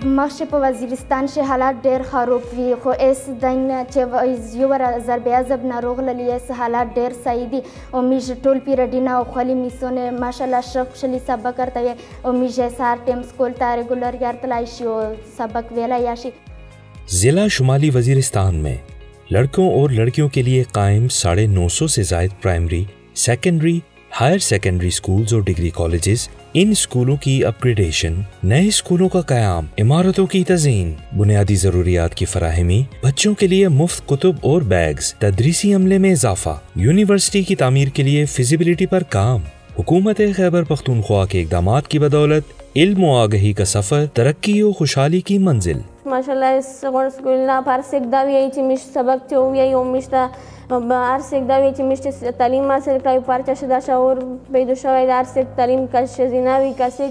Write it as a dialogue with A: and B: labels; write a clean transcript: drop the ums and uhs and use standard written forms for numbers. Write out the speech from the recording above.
A: مخکې په وزیرستان چې حالات ډېر خراب وي خو اس دین چې یو ضربه ضب ناروغ للی اس حالات ډېر صحیح دي او میش ټول پیریډینا او خلی میسونه ماشاءالله شلی سبق کرتے او میش سار ټیم سکول ته ریګولر یارتلای شي او سبق ویلا یاشي
B: जिला शुमाली वजीरिस्तान में लड़कों और लड़कियों के लिए कायम 950 से जायद primary, secondary, higher secondary schools और डिग्री कॉलेजेस, इन स्कूलों की अपग्रेडेशन, नए स्कूलों का कयाम, इमारतों की तज़ीन, बुनियादी ज़रूरियात की फराहमी, बच्चों के लिए मुफ्त कुतुब और बैग्स, तदरीसी अमले में इजाफा, यूनिवर्सिटी की तामीर के लिए फिजिबिलिटी पर काम। हुकूमत खैबर पख्तूनख्वा के इक़दामात की बदौलत इल्म व आगही का सफ़र, तरक्की और खुशहाली की मंजिल।
C: माशाल्लाह इस स्कूल ना पर से एकदा यही चिमिश सबक चो यही उम्मिश्ता बार से एकदा यही चिमिश तालीम हासिल का पर चशदा शौर बेदो शवाइदार से तालीम का शजीनावी का से